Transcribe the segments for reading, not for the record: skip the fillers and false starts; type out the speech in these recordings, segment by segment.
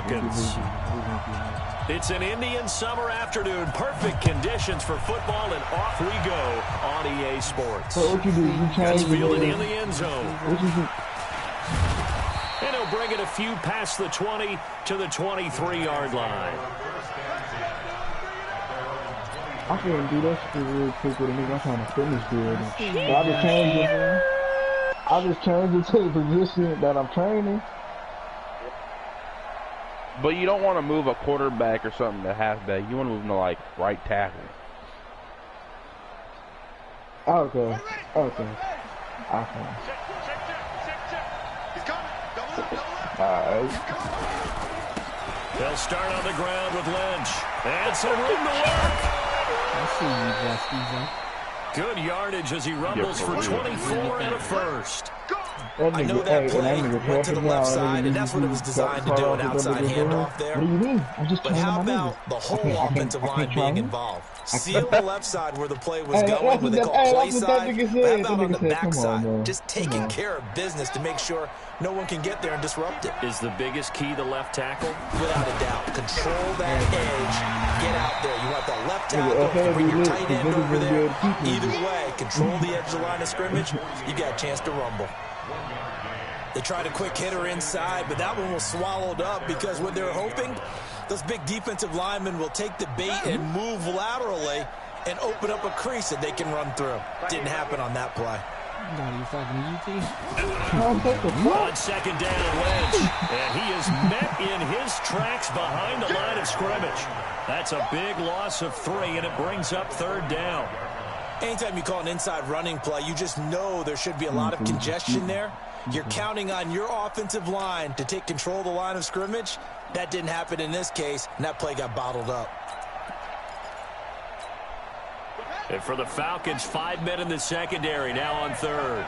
Falcons. It's an Indian summer afternoon. Perfect conditions for football, and off we go on EA Sports. So what you do? You change fielded in the end zone. And he'll bring it a few past the 20 to the 23-yard line. I couldn't do that shit real quick with a nigga. I'm trying to finish good. So I just changed it, man. I just changed it to the position that I'm training. But you don't want to move a quarterback or something to halfback. You want to move them to, like, right tackle. Okay. Alright. They'll start on the ground with Lynch. And some room to work. I see you, Justin. Good yardage as he rumbles for 24 and a first. I know that play went to the left side, and that's what it was designed to do, an outside handoff there. But how about the whole offensive line being involved? Seal the left side where the play was going, where they call play side. But how about on the back side? Just taking care of business to make sure no one can get there and disrupt it. Is the biggest key the left tackle? Without a doubt. Control that edge. Get out there. You want that left tackle, bring your tight end over there. Either way, control the edge of the line of scrimmage. You got a chance to rumble. They tried a quick hitter inside, but that one was swallowed up because what they're hoping, those big defensive linemen will take the bait and move laterally and open up a crease that they can run through. Didn't happen on that play. On second down, Lynch. And he is met in his tracks behind the line of scrimmage. That's a big loss of 3, and it brings up third down. Anytime you call an inside running play, you just know there should be a lot of congestion there. You're counting on your offensive line to take control of the line of scrimmage. That didn't happen in this case, and that play got bottled up. And for the Falcons, 5 men in the secondary, now on third.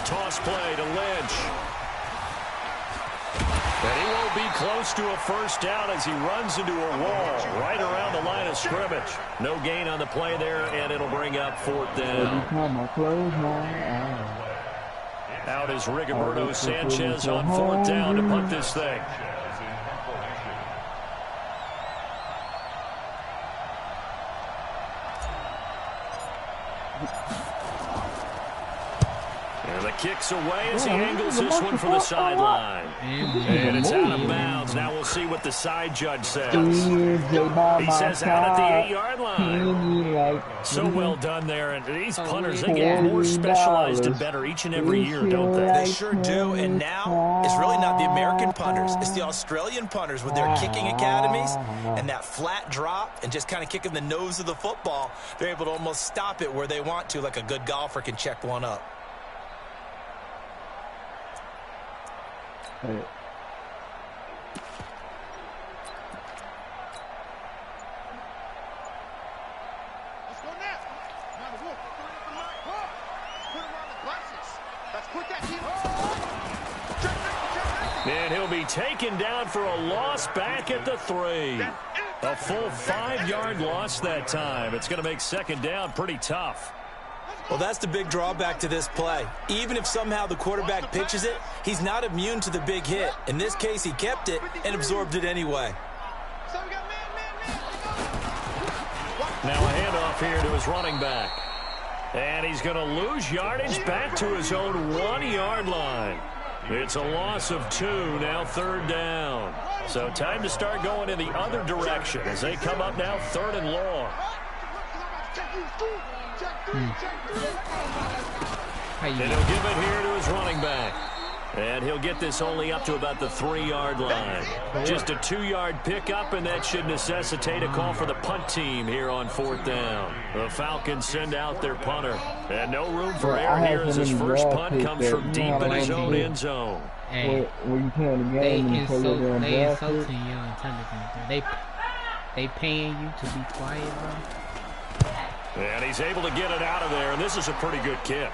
Toss play to Lynch. And he won't be close to a first down as he runs into a wall right around the line of scrimmage. No gain on the play there, and it'll bring up fourth down. Out is Rigoberto Sanchez on fourth down to punt this thing. And the kick's away as he angles this one for the sideline. And it's out of bounds. Now we'll see what the side judge says. He says out at the 8-yard line. So well done there. And these punters, they get more specialized and better each and every year, don't they? They sure do. And now it's really not the American punters. It's the Australian punters with their kicking academies and that flat drop and just kind of kicking the nose of the football. They're able to almost stop it where they want to, like a good golfer can check one up. And he'll be taken down for a loss back at the 3. A full 5-yard loss that time. It's going to make second down pretty tough. Well, that's the big drawback to this play. Even if somehow the quarterback pitches it, he's not immune to the big hit. In this case, he kept it and absorbed it anyway. Now a handoff here to his running back. And he's going to lose yardage back to his own 1-yard line. It's a loss of 2, now third down. So time to start going in the other direction as they come up now 3rd and long. And he'll give it here to his running back. And he'll get this only up to about the 3-yard line. Just a 2-yard pickup, and that should necessitate a call for the punt team here on 4th down. The Falcons send out their punter. And no room for error here as his first punt comes from deep in his own end zone. Hey, they insulting your intelligence. They paying you to be quiet, bro. And he's able to get it out of there, and this is a pretty good kick.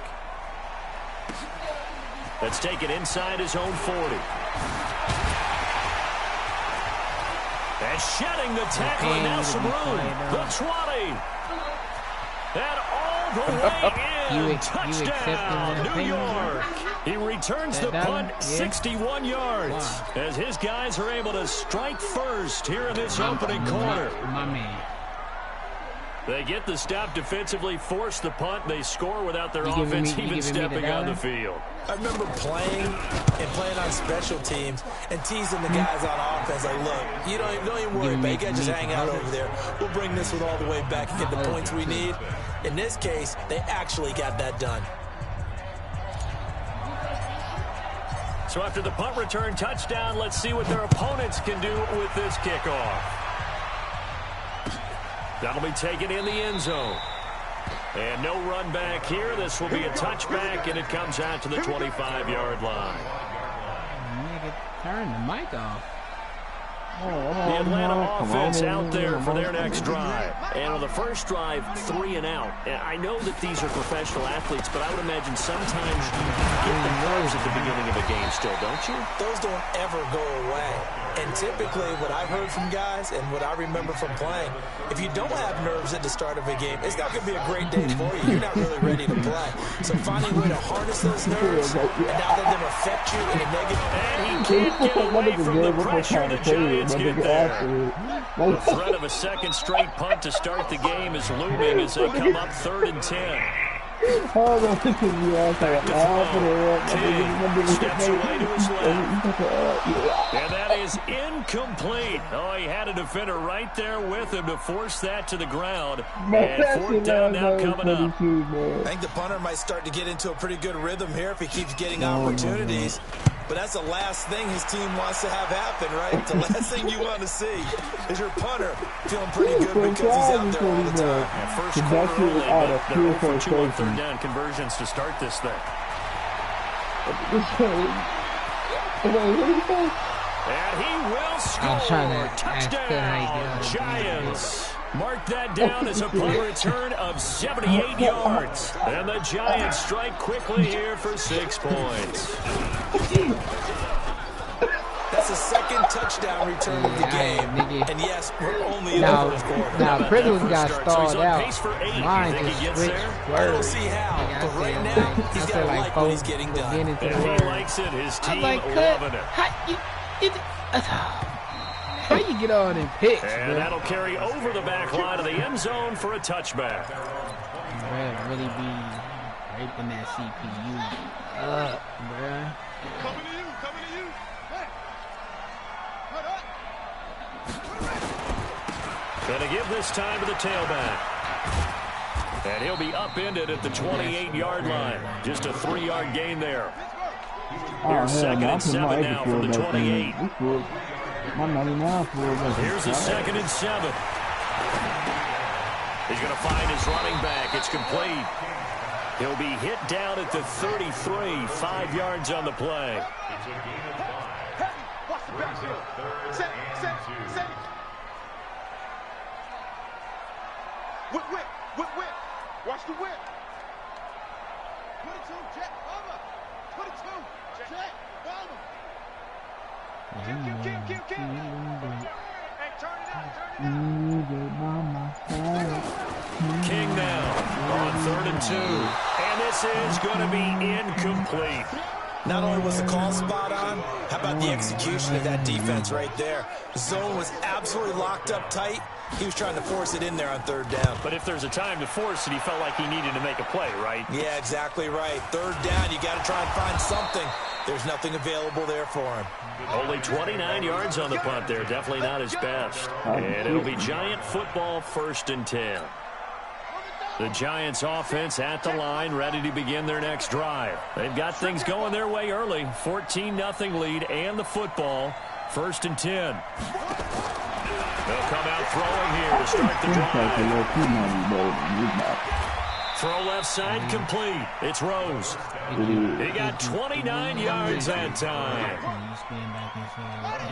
That's taken inside his own 40. And shedding the tackle, and now some room. The 20. And all the way in. Touchdown, New York. He returns the punt 61 yards as his guys are able to strike first here in this opening quarter. My man. They get the stop defensively, force the punt. They score without their offense even stepping on the field. I remember playing on special teams and teasing the guys on offense. Like, look, you don't even worry about it. You guys just hang out over there. We'll bring this one all the way back and get the points we need. In this case, they actually got that done. So after the punt return touchdown, let's see what their opponents can do with this kickoff. That'll be taken in the end zone. And no run back here. This will be a touchback, and it comes out to the 25-yard line. Nigga, turn the mic off. The Atlanta offense out there for their next drive. And on the first drive, 3 and out. I know that these are professional athletes, but I would imagine sometimes you get the nerves at the beginning of a game still, don't you? Those don't ever go away. And typically what I've heard from guys and what I remember from playing, if you don't have nerves at the start of a game, it's not going to be a great day for you. You're not really ready to play. So finding a way to harness those nerves and not let them affect you in a negative way. And he can't get away from the pressure the Giants get there. The threat of a second straight punt to start the game is looming as they come up 3rd and 10. Steps away to his left. And that is incomplete. Oh, he had a defender right there with him to force that to the ground. And 4th down now coming up. I think the punter might start to get into a pretty good rhythm here if he keeps getting opportunities. But that's the last thing his team wants to have happen, right? The last thing you want to see is your punter feeling pretty good because he's out there all the time. And first quarter only, but they're 0 for 2 on 3rd down conversions to start this thing. And he will score. Touchdown, Giants. Mark that down as a punt return of 78 yards. And the Giants strike quickly here for 6 points. That's the second touchdown return of the game. And yes, we're only in the first quarter. Now, Prisoners got stalled out. Mine just switched. I don't see how, but right now, he's got to like what he's getting done. And he likes it. His team loving it. How you get all them picks, and that'll carry over the back line of the end zone for a touchback. Bruh, really be raping that CPU up, bruh. Coming to you. Hey. Gonna give this time to the tailback. And he'll be upended at the 28-yard line. Just a 3-yard gain there. Here's 2nd and 7 now from the 28. Here's a 2nd and 7. He's going to find his running back. It's complete. He'll be hit down at the 33, 5 yards on the play. Watch the backfield. Set. Whip. Watch the whip. 22, Jack, over. 22, Jack, over. Kill. Hey, turn it out. King now on 3rd and 2. And this is going to be incomplete. Not only was the call spot on, how about the execution of that defense right there? The zone was absolutely locked up tight. He was trying to force it in there on 3rd down. But if there's a time to force it, he felt like he needed to make a play, right? Yeah, exactly right. 3rd down, you got to try and find something. There's nothing available there for him. Only 29 yards on the punt there. Definitely not his best. And it'll be Giant football 1st and 10. The Giants offense at the line, ready to begin their next drive. They've got things going their way early. 14-0 lead and the football. 1st and 10. They'll come out throwing here to start the drive. Throw left side complete. It's Rose. He got 29 yards that time.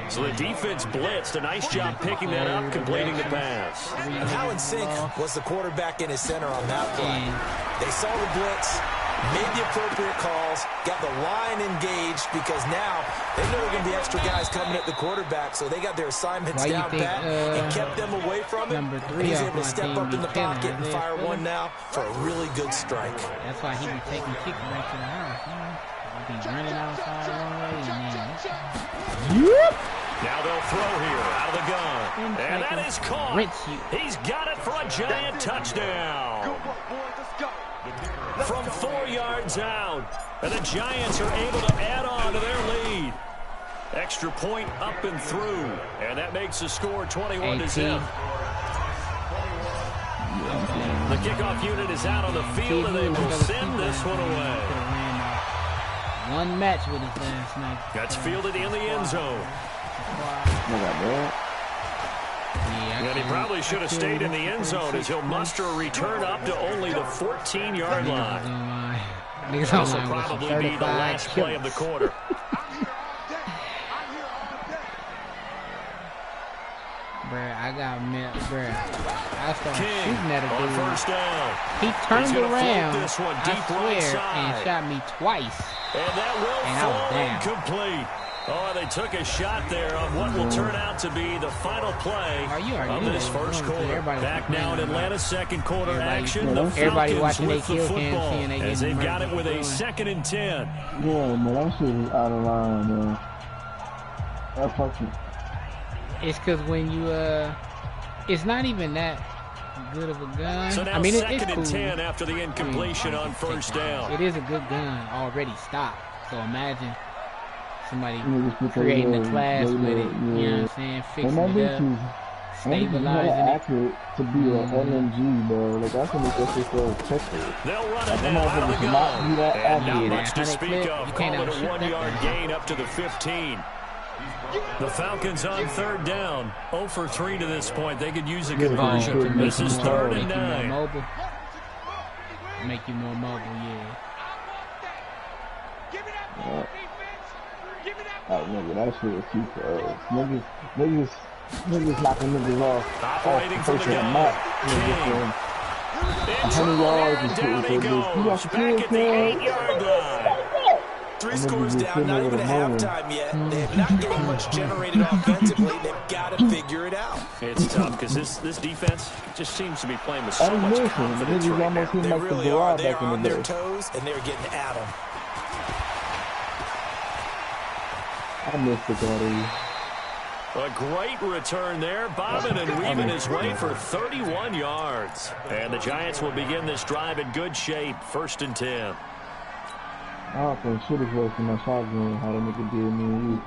So the defense blitzed. A nice job picking that up, completing the pass. And how in sync was the quarterback in his center on that play? They saw the blitz, made the appropriate calls, got the line engaged because now they know there are going to be extra guys coming at the quarterback, so they got their assignments down pat and kept them away from him. And he's able to step up in the pocket and fire one now for a really good strike. That's why he be taking kickbacks in the house. be running outside one way and then... Yep. Now they'll throw here out of the gun. And that is caught. He's got it for a giant touchdown. From 4 yards out. And the Giants are able to add on to their lead. Extra point up and through. And that makes the score 21-0. The kickoff unit is out on the field, and they will send this one away. One match with us last night. That's fielded in the end zone. And he probably should have stayed in the end zone as he'll muster a return up to only the 14-yard line. This will probably be the last play of the quarter. Bruh, I got met, bruh. I started shooting at a dude. First down. He turned around, I swear, and shot me twice. And that will fall incomplete. Oh, they took a shot there on what will turn out to be the final play of this first quarter. Back now in Atlanta's second quarter action. The Falcons with the football as they've got it with a 2nd and 10. Yeah, man, that shit is out of line, man. That fucking... It's because when you, it's not even that good of a gun. So now I mean, it's 2nd cool. and 10 after the incompletion on first down. It is a good gun already stopped. So imagine somebody creating a class with it, you know what I'm saying, fixing it up, stabilizing it. Accurate to be an LMG, bro. Like, that's what makes that shit so effective. They'll run it now out of the gun. And not much to speak of. Call it a 1-yard gain up to the 15. The Falcons on 3rd down. 0 for 3 to this point. They could use a conversion. This is 3rd and 9. Make you more mobile, yeah. Oh, nigga, that shit is too fast. Niggas knocking niggas off. Operating from the gun. 100 yards and down he goes. Back at the 8-yard line. 3 scores down, not even at halftime yet. They have not getting much generated offensively. They've got to figure it out. It's tough because this defense just seems to be playing with so much confidence right now. They really are. They are on their toes, and they're getting at them. I missed the guy. A great return there, bobbing and weaving his way for 31 yards. And the Giants will begin this drive in good shape, 1st and 10. I don't think shit is worse than that shotgun, how that nigga did me and you.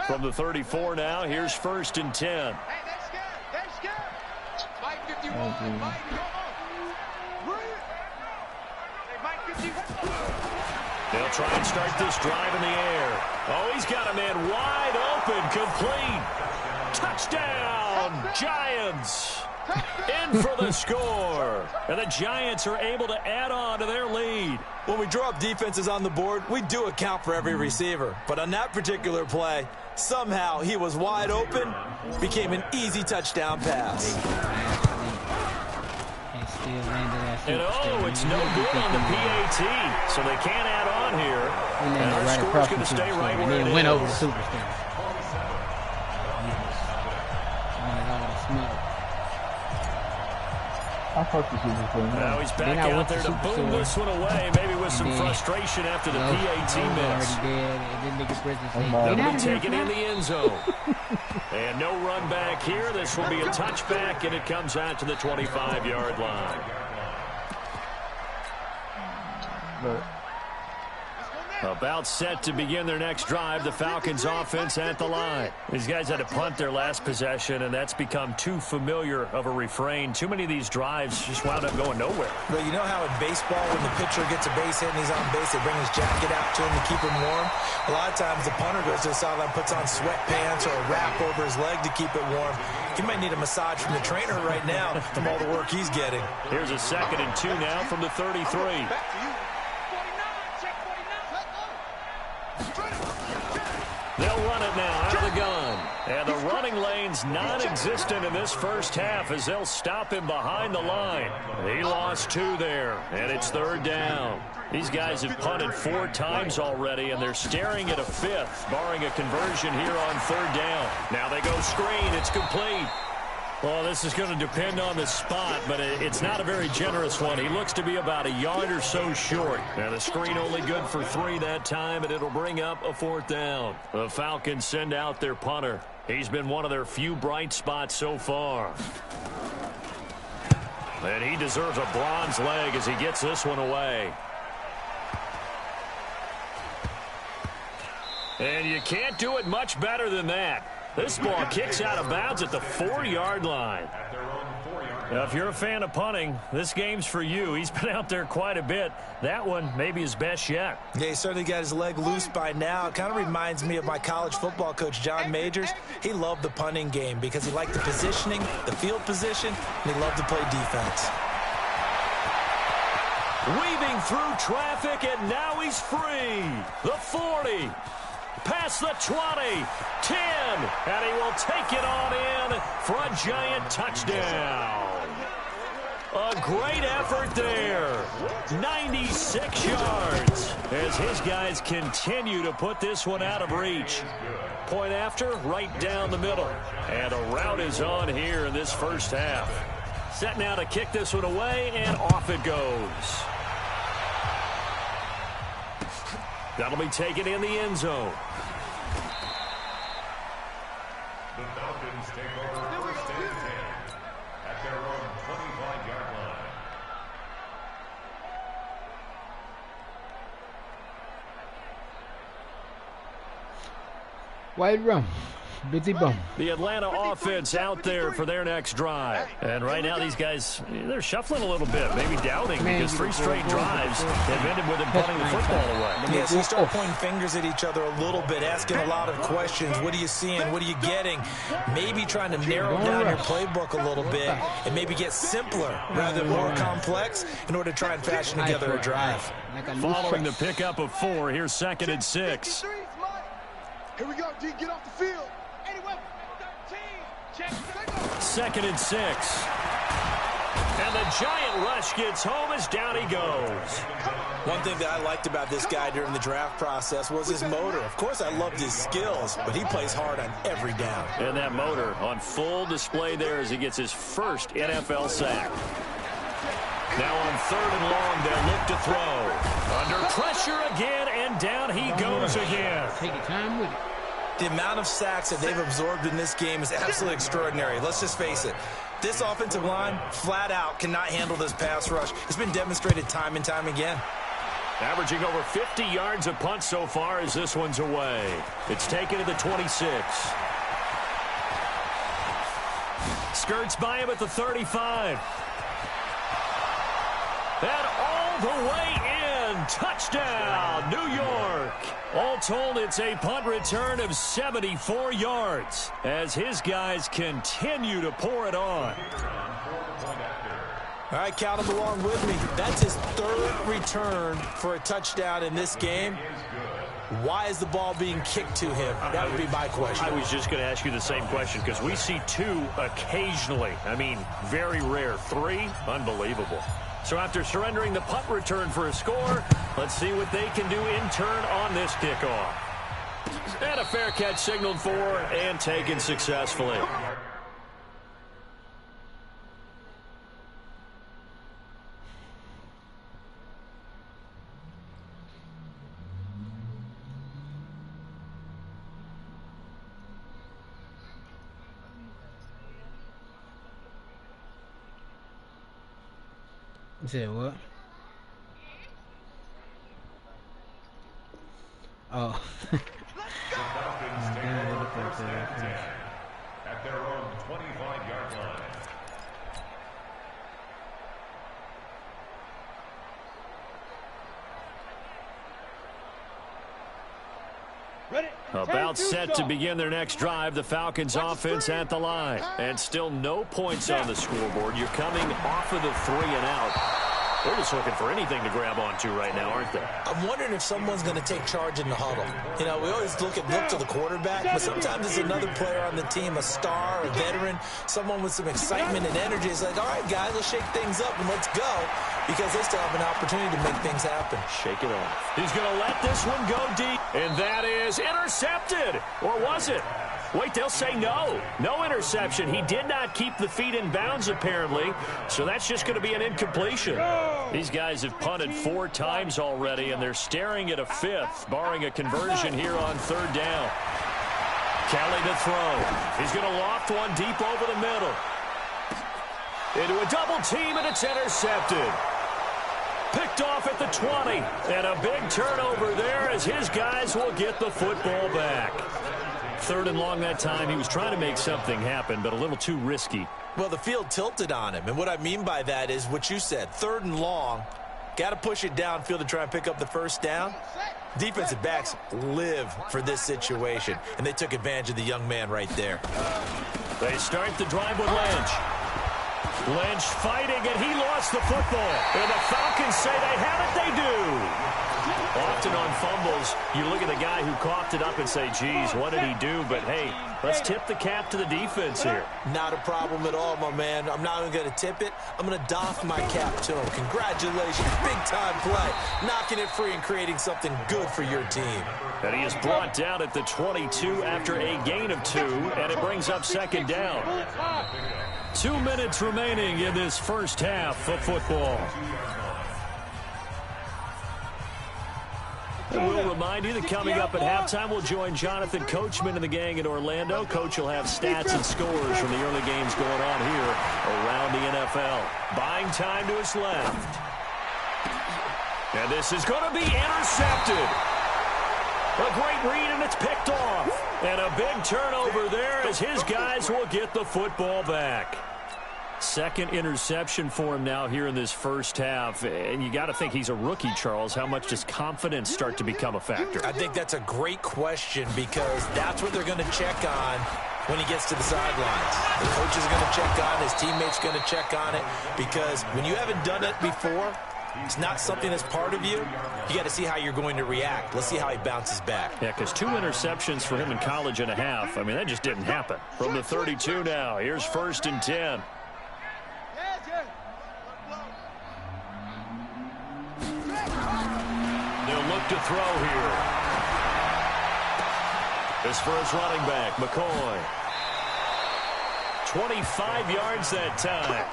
From the 34 now, here's 1st and 10. Hey, that's good. That's good. Mike 51. Mike, come on. Hey, Mike 51. They'll try and start this drive in the air. Oh, he's got a man wide open, complete. Touchdown, Giants. In for the score. And the Giants are able to add on to their lead. When we draw up defenses on the board, we do account for every receiver. But on that particular play, somehow he was wide open, became an easy touchdown pass. And oh, it's no good on the PAT, so they can't add on here. And our score's going to stay right where it is. Went over the Superstar. Wanted all the smoke. I fucked the Superstar. Now he's back out there to boom this one away, maybe with some frustration after the PAT miss. They'll be taken in the end zone. And no run back here. This will be a touchback, and it comes out to the 25-yard line. About set to begin their next drive. The Falcons offense at the line. These guys had to punt their last possession, and that's become too familiar of a refrain. Too many of these drives just wound up going nowhere. But you know how in baseball, when the pitcher gets a base hit and he's on base, they bring his jacket out to him to keep him warm? A lot of times the punter goes to the sideline, puts on sweatpants or a wrap over his leg to keep it warm. He might need a massage from the trainer right now from all the work he's getting. Here's a 2nd and 2 now from the 33. They'll run it now out of the gun. And the running lane's non-existent in this first half as they'll stop him behind the line. He lost 2 there, and it's 3rd down. These guys have punted 4 times already, and they're staring at a 5th, barring a conversion here on 3rd down. throw screen. It's complete. Well, this is going to depend on the spot, but it's not a very generous one. He looks to be about a yard or so short. And the screen only good for 3 that time, and it'll bring up a 4th down. The Falcons send out their punter. He's been one of their few bright spots so far. And he deserves a bronze leg as he gets this one away. And you can't do it much better than that. This ball kicks out of bounds at the 4-yard line. Now, if you're a fan of punting, this game's for you. He's been out there quite a bit. That one maybe his best yet. Yeah, he certainly got his leg loose by now. It kind of reminds me of my college football coach, John Majors. He loved the punting game because he liked the positioning, the field position, and he loved to play defense. Weaving through traffic, and now he's free. The 40. Past the 20, 10, and he will take it on in for a giant touchdown. A great effort there. 96 yards as his guys continue to put this one out of reach. Point after, right down the middle. And a rout is on here in this first half. Set now to kick this one away, and off it goes. That'll be taken in the end zone. The Falcons take over 1st and 10 at their own 25-yard line. Wide run. Busy bum. The Atlanta offense out there for their next drive. And right now these guys, they're shuffling a little bit, maybe doubting, because 3 straight drives have ended with them punting the football away. Yeah, so you start pointing fingers at each other a little bit, asking a lot of questions. What are you seeing? What are you getting? Maybe trying to narrow down your playbook a little bit and maybe get simpler rather than more complex in order to try and fashion together a drive. Following the pickup of 4, here's 2nd and 6. Here we go, D. Get off the field. 2nd and 6. And the giant rush gets home as down he goes. One thing that I liked about this guy during the draft process was his motor. Of course, I loved his skills, but he plays hard on every down. And that motor on full display there as he gets his first NFL sack. Now on 3rd and long, they'll look to throw. Under pressure again, and down he goes again. Take your time with it. The amount of sacks that they've absorbed in this game is absolutely extraordinary. Let's just face it. This offensive line, flat out, cannot handle this pass rush. It's been demonstrated time and time again. Averaging over 50 yards a punt so far as this one's away. It's taken to the 26. Skirts by him at the 35. And all the way in. Touchdown, New York. All told, it's a punt return of 74 yards as his guys continue to pour it on. All right, count him along with me. That's his 3rd return for a touchdown in this game. Why is the ball being kicked to him? That would be my question. I was just going to ask you the same question because we see 2 occasionally. I mean, very rare. 3, unbelievable. So after surrendering the punt return for a score, let's see what they can do in turn on this kickoff. And a fair catch signaled for and taken successfully. You said what? Oh. The Falcons take over 1st and 10 at their own 25-yard line. About set to begin their next drive, the Falcons offense at the line. And still no points on the scoreboard. You're coming off of the 3 and out. They're just looking for anything to grab onto right now, aren't they? I'm wondering if someone's going to take charge in the huddle. You know, we always look to the quarterback, but sometimes it's another player on the team, a star, a veteran, someone with some excitement and energy. It's like, all right, guys, let's shake things up and let's go, because they still have an opportunity to make things happen. Shake it off. He's going to let this one go deep, and that is intercepted. Or was it? Wait, they'll say no. No interception. He did not keep the feet in bounds, apparently, so that's just going to be an incompletion. These guys have punted 4 times already, and they're staring at a 5th, barring a conversion here on 3rd down. Kelly to throw. He's going to loft one deep over the middle. Into a double team, and it's intercepted. Picked off at the 20, and a big turnover there as his guys will get the football back. 3rd and long that time. He was trying to make something happen, but a little too risky. Well, the field tilted on him, and what I mean by that is what you said. 3rd and long, got to push it downfield to try and pick up the 1st down. Defensive backs live for this situation, and they took advantage of the young man right there. They start the drive with Lynch. Lynch fighting, and he lost the football. And the Falcons say they have it, they do. Often on fumbles, you look at the guy who coughed it up and say, geez, what did he do? But, hey, let's tip the cap to the defense here. Not a problem at all, my man. I'm not even going to tip it. I'm going to doff my cap to him. Congratulations. Big-time play. Knocking it free and creating something good for your team. And he is brought down at the 22 after a gain of 2, and it brings up 2nd down. 2 minutes remaining in this first half of football. And we'll remind you that coming up at halftime, we'll join Jonathan Coachman and the gang in Orlando. Coach will have stats and scores from the early games going on here around the NFL. Buying time to his left. And this is going to be intercepted. A great read, and it's picked off. And a big turnover there as his guys will get the football back. 2nd interception for him now here in this first half. And you got to think he's a rookie, Charles. How much does confidence start to become a factor? I think that's a great question because that's what they're going to check on when he gets to the sidelines. The coach is going to check on it. His teammates going to check on it because when you haven't done it before, it's not something that's part of you. You got to see how you're going to react. Let's see how he bounces back. Yeah, because 2 interceptions for him in college and a half. I mean, that just didn't happen. From the 32 now, here's 1st and 10. They'll look to throw here. This for his running back, McCoy. 25 yards that time.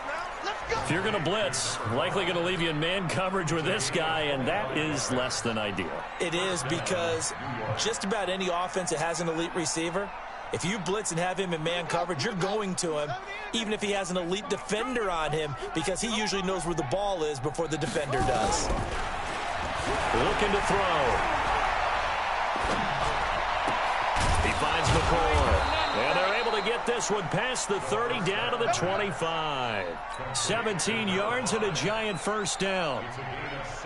If you're going to blitz, likely going to leave you in man coverage with this guy, and that is less than ideal. It is because just about any offense that has an elite receiver, if you blitz and have him in man coverage, you're going to him, even if he has an elite defender on him, because he usually knows where the ball is before the defender does. Looking to throw. He finds McCoy. And they're able to get this one past the 30 down to the 25. 17 yards and a giant 1st down.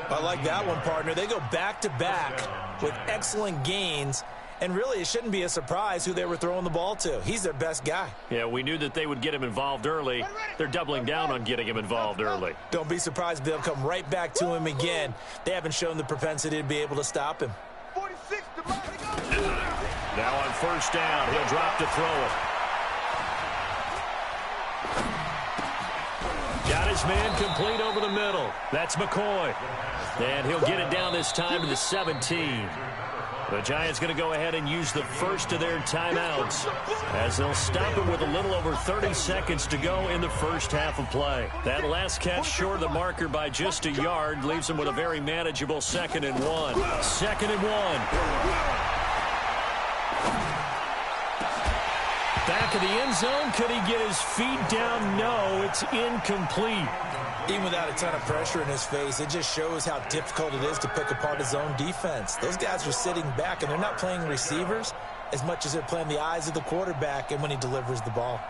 I like that one, partner. They go back-to-back with excellent gains. And really, it shouldn't be a surprise who they were throwing the ball to. He's their best guy. Yeah, we knew that they would get him involved early. They're doubling down on getting him involved early. Don't be surprised if they'll come right back to him again. They haven't shown the propensity to be able to stop him. Now on 1st down, he'll drop to throw it. Got his man complete over the middle. That's McCoy. And he'll get it down this time to the 17. The Giants going to go ahead and use the first of their timeouts as they'll stop it with a little over 30 seconds to go in the first half of play. That last catch short of the marker by just a yard leaves them with a very manageable 2nd and 1. 2nd and 1. Back of the end zone. Could he get his feet down? No, it's incomplete. Even without a ton of pressure in his face, it just shows how difficult it is to pick apart his own defense. Those guys are sitting back, and they're not playing receivers as much as they're playing the eyes of the quarterback and when he delivers the ball.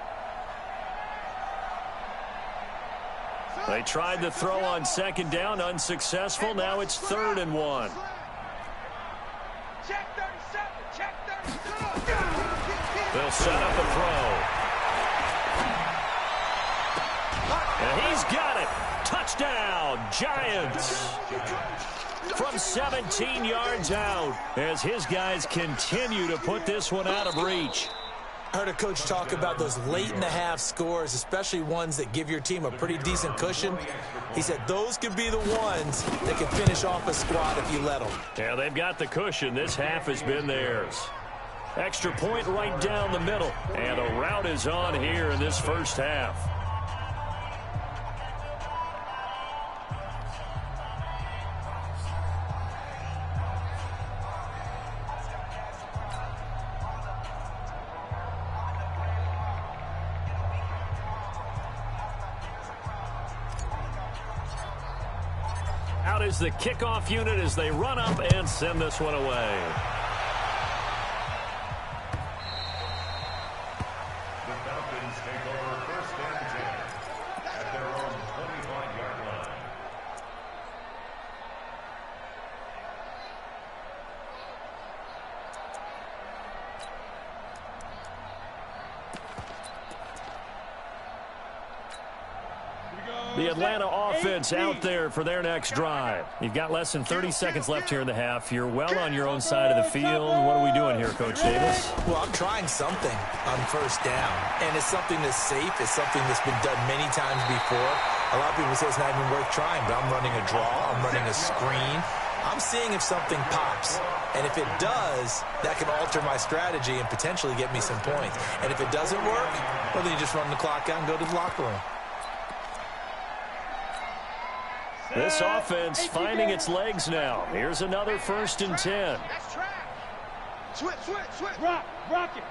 They tried the throw on 2nd down, unsuccessful. Now it's 3rd and 1. They'll set up a throw. And he's got it. Touchdown, Giants. From 17 yards out as his guys continue to put this one out of reach. I heard a coach talk about those late-in-the-half scores, especially ones that give your team a pretty decent cushion. He said those could be the ones that can finish off a squad if you let them. Yeah, they've got the cushion. This half has been theirs. Extra point right down the middle. And a rout is on here in this first half. Out is the kickoff unit as they run up and send this one away. The Falcons take over first and 10 at their own 25-yard line. The Atlanta offense out there for their next drive. You've got less than 30 seconds left here in the half. You're well on your own side of the field. What are we doing here, Coach Davis? Well, I'm trying something on first down, and it's something that's safe. It's something that's been done many times before. A lot of people say it's not even worth trying, but I'm running a draw. I'm running a screen. I'm seeing if something pops. And if it does, that can alter my strategy and potentially get me some points. And if it doesn't work, well, then you just run the clock out and go to the locker room. This offense finding its legs now. Here's another first and 10. That's track. Switch. Rock it.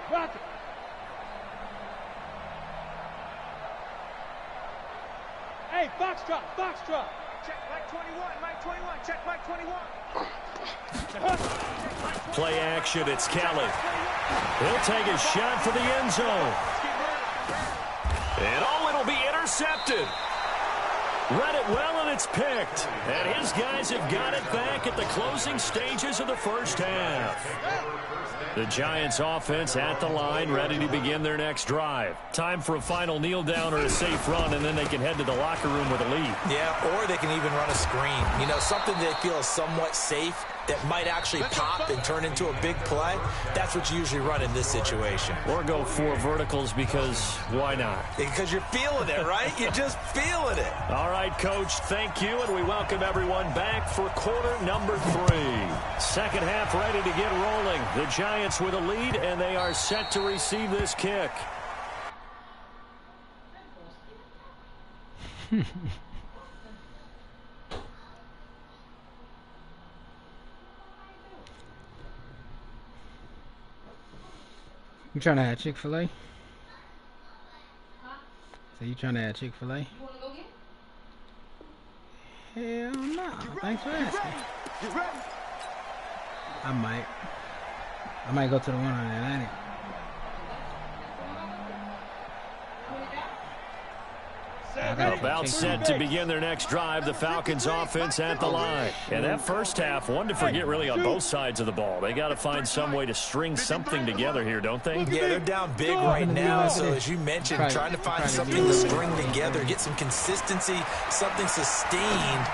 Hey, Foxtrot. Check Mike 21. Check Mike 21. Play action, it's Kelly. He'll take a shot for the end zone. And it'll be intercepted. Read it well, and it's picked. And his guys have got it back at the closing stages of the first half. The Giants offense at the line, ready to begin their next drive. Time for a final kneel down or a safe run, and then they can head to the locker room with a lead. Yeah, or they can even run a screen. You know, something they feel is somewhat safe that might actually pop and turn into a big play. That's what you usually run in this situation. Or go 4 verticals because why not? Because you're feeling it, right? You're just feeling it. All right, Coach, thank you, and we welcome everyone back for quarter number 3. Second half ready to get rolling. The Giants with a lead, and they are set to receive this kick. You trying to have Chick-fil-A? So you trying to have Chick-fil-A? You want to go get it? Hell no. Thanks for asking. You ready? I might go to the one on Atlantic. About set to begin their next drive. The Falcons offense at the line. And that first half, one to forget really on both sides of the ball. They got to find some way to string something together here, don't they? Yeah, they're down big right now. So as you mentioned, trying to find something to string together, get some consistency, something sustained,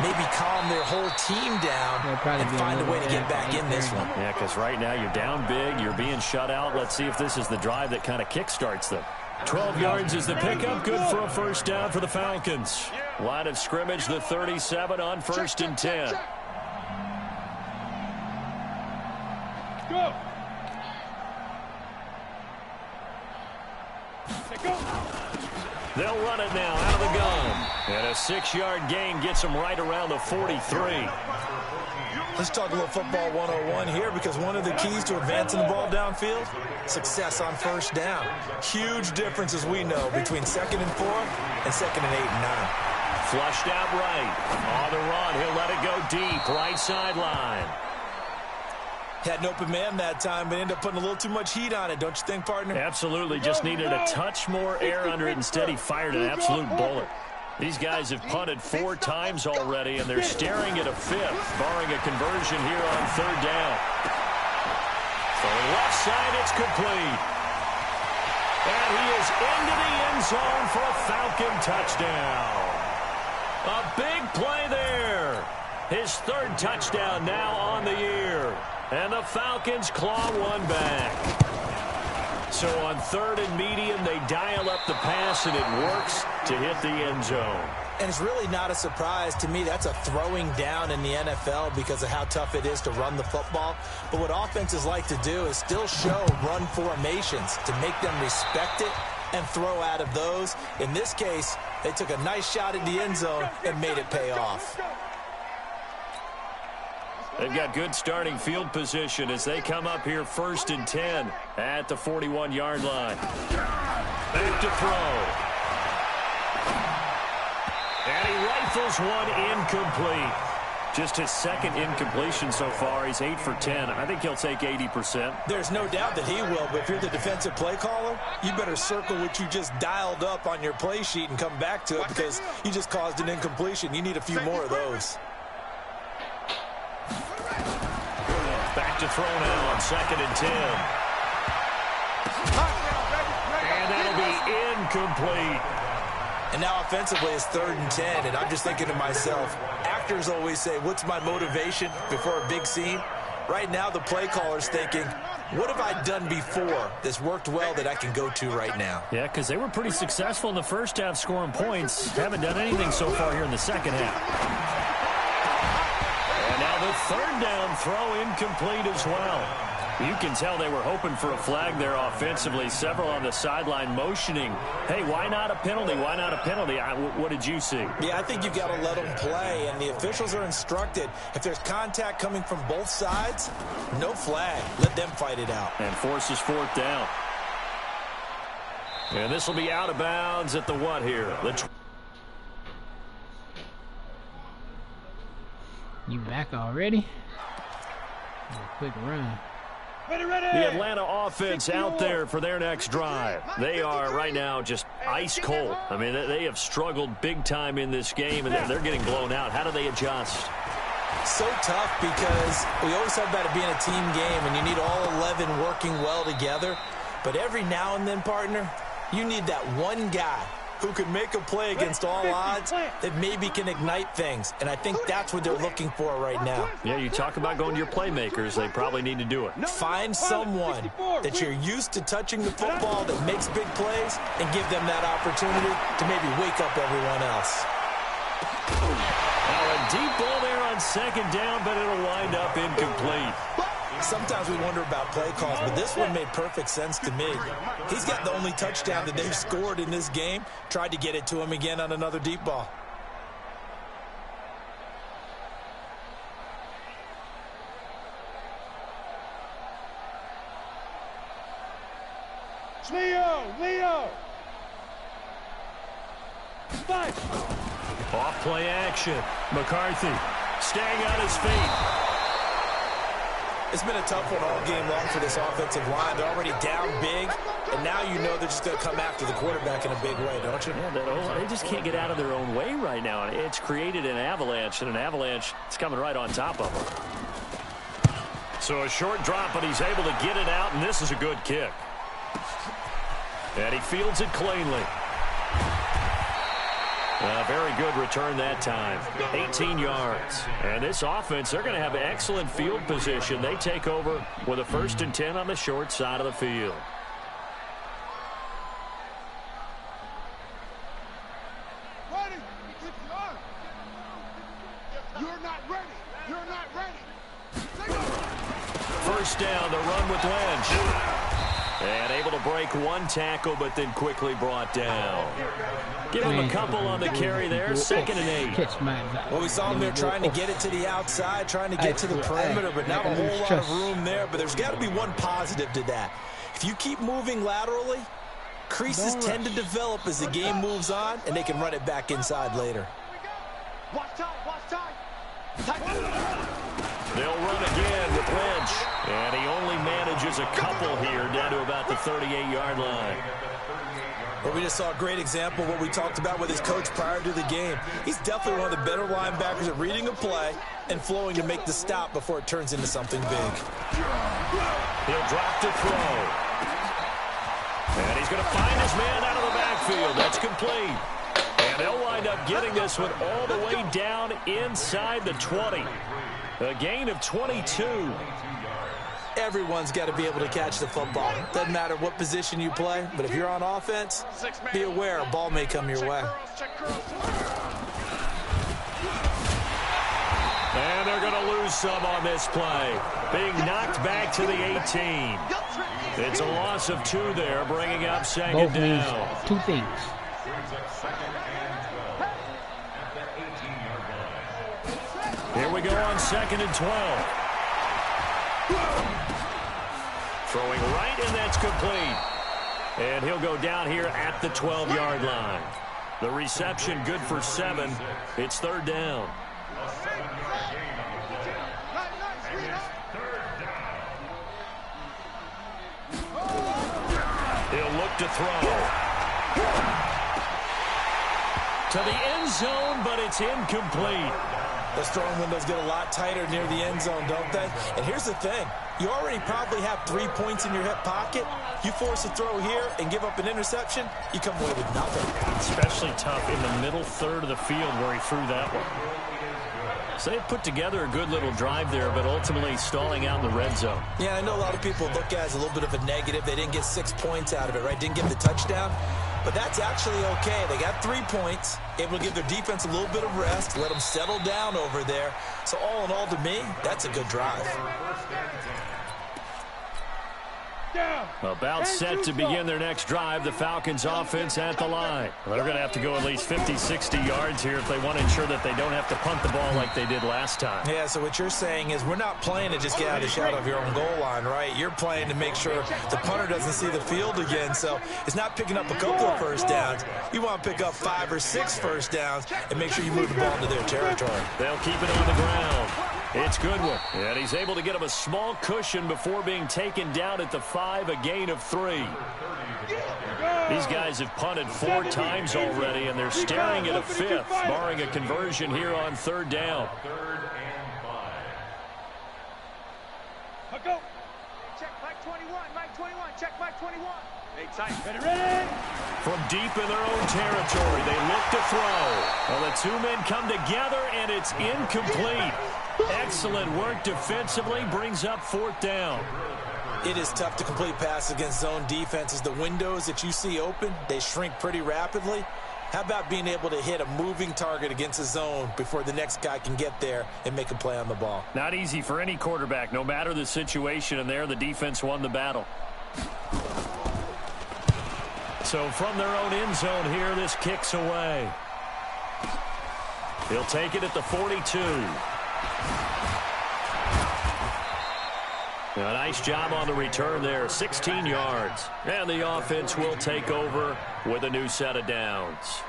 maybe calm their whole team down and find a way to get back in this one. Yeah, because right now you're down big, you're being shut out. Let's see if this is the drive that kind of kickstarts them. 12 yards is the pickup, good for a first down for the Falcons. Line of scrimmage, the 37 on first and 10. Go. They'll run it now out of the gun. And a 6-yard gain gets them right around the 43. Let's talk a little football 101 here, because one of the keys to advancing the ball downfield, success on first down. Huge difference, as we know, between 2nd and 4 and 2nd and 8 and 9. Flushed out right. On the run, he'll let it go deep, right sideline. Had an open man that time, but ended up putting a little too much heat on it, don't you think, partner? Absolutely, just needed a touch more air under it. Instead, he fired an absolute bullet. These guys have punted 4 times already, and they're staring at a 5th, barring a conversion here on 3rd down. So left side, it's complete. And he is into the end zone for a Falcon touchdown. A big play there. His 3rd touchdown now on the year. And the Falcons claw one back. So on 3rd and medium, they dial up the pass, and it works to hit the end zone. And it's really not a surprise to me. That's a throwing down in the NFL because of how tough it is to run the football. But what offenses like to do is still show run formations to make them respect it and throw out of those. In this case, they took a nice shot at the end zone and made it pay off. They've got good starting field position as they come up here 1st and 10 at the 41-yard line. Back to throw. And he rifles one incomplete. Just his second incompletion so far. He's 8 for 10. I think he'll take 80%. There's no doubt that he will, but if you're the defensive play caller, you better circle what you just dialed up on your play sheet and come back to it because you just caused an incompletion. You need a few more of those. Back to throw now on 2nd and 10. And that'll be incomplete. And now offensively it's 3rd and 10, and I'm just thinking to myself, actors always say, what's my motivation before a big scene? Right now the play caller's thinking, what have I done before that's worked well that I can go to right now? Yeah, because they were pretty successful in the first half scoring points. Haven't done anything so far here in the second half. And now the 3rd down throw incomplete as well. You can tell they were hoping for a flag there offensively. Several on the sideline motioning, hey, why not a penalty? Why not a penalty? What did you see? Yeah, I think you've got to let them play, and the officials are instructed. If there's contact coming from both sides, no flag. Let them fight it out. And forces 4th down. And this will be out of bounds at the what here? You back already? A quick run. The Atlanta offense out there for their next drive. They are right now just ice cold. I mean, they have struggled big time in this game, and they're getting blown out. How do they adjust? So tough because we always talk about it being a team game, and you need all 11 working well together. But every now and then, partner, you need that one guy who can make a play against all odds that maybe can ignite things. And I think that's what they're looking for right now. Yeah, you talk about going to your playmakers. They probably need to do it. Find someone that you're used to touching the football that makes big plays and give them that opportunity to maybe wake up everyone else. Now a deep ball there on 2nd down, but it'll wind up incomplete. Sometimes we wonder about play calls, but this one made perfect sense to me. He's got the only touchdown that they've scored in this game. Tried to get it to him again on another deep ball. Leo! Fight! Off play action. McCarthy staying on his feet. It's been a tough one all game long for this offensive line. They're already down big, and now you know they're just going to come after the quarterback in a big way, don't you? Yeah, they just can't get out of their own way right now. It's created an avalanche, and an avalanche is coming right on top of them. So a short drop, but he's able to get it out, and this is a good kick. And he fields it cleanly. Very good return that time. 18 yards. And this offense, they're going to have excellent field position. They take over with a 1st and 10 on the short side of the field. You're not ready. You're not ready. 1st down, the run with Lynch. And able to break one tackle, but then quickly brought down. Give him a couple on the carry there. 2nd and 8. Well, we saw him there trying to get it to the outside, trying to get to the perimeter, but not a whole lot of room there. But there's got to be one positive to that. If you keep moving laterally, creases tend to develop as the game moves on, and they can run it back inside later. Watch time. They'll run again with Lynch. And he only manages a couple here down to about the 38-yard line. Well, we just saw a great example of what we talked about with his coach prior to the game. He's definitely one of the better linebackers at reading a play and flowing to make the stop before it turns into something big. He'll drop to throw. And he's going to find his man out of the backfield. That's complete. And they'll wind up getting this one all the way down inside the 20. A gain of 22. Everyone's got to be able to catch the football. Doesn't matter what position you play, but if you're on offense, be aware a ball may come your way. And they're going to lose some on this play. Being knocked back to the 18. It's a loss of 2 there, bringing up second down. 2 things. Here we go on 2nd and 12. Throwing right, and that's complete. And he'll go down here at the 12-yard line. The reception good for 7. It's 3rd down. He'll look to throw. To the end zone, but it's incomplete. Those throwing windows get a lot tighter near the end zone, don't they? And here's the thing. You already probably have 3 points in your hip pocket. You force a throw here and give up an interception, you come away with nothing. Especially tough in the middle third of the field where he threw that one. So they put together a good little drive there, but ultimately stalling out in the red zone. Yeah, I know a lot of people look at it as a little bit of a negative. They didn't get 6 points out of it, right? Didn't get the touchdown. But that's actually okay. They got 3 points, able to give their defense a little bit of rest, let them settle down over there. So all in all, to me, that's a good drive. About set to begin their next drive. The Falcons offense at the line. They're going to have to go at least 50, 60 yards here if they want to ensure that they don't have to punt the ball like they did last time. Yeah, so what you're saying is we're not playing to just get out of the shadow of your own goal line, right? You're playing to make sure the punter doesn't see the field again. So it's not picking up a couple of first downs. You want to pick up 5 or 6 first downs and make sure you move the ball into their territory. They'll keep it on the ground. It's Goodwin, and he's able to get him a small cushion before being taken down at the 5, a gain of 3. These guys have punted 4 times already, and they're staring at a 5th, barring a conversion here on 3rd down. Go. Check Mike 21, Mike 21, check Mike 21. Hey, tight. Ready? From deep in their own territory, they look to throw. Well, the 2 men come together, and it's incomplete. Excellent work defensively, brings up 4th down. It is tough to complete passes against zone defenses. The windows that you see open, they shrink pretty rapidly. How about being able to hit a moving target against a zone before the next guy can get there and make a play on the ball? Not easy for any quarterback, no matter the situation, and there the defense won the battle. So from their own end zone here, this kicks away. He'll take it at the 42. A nice job on the return there, 16 yards. And the offense will take over with a new set of downs.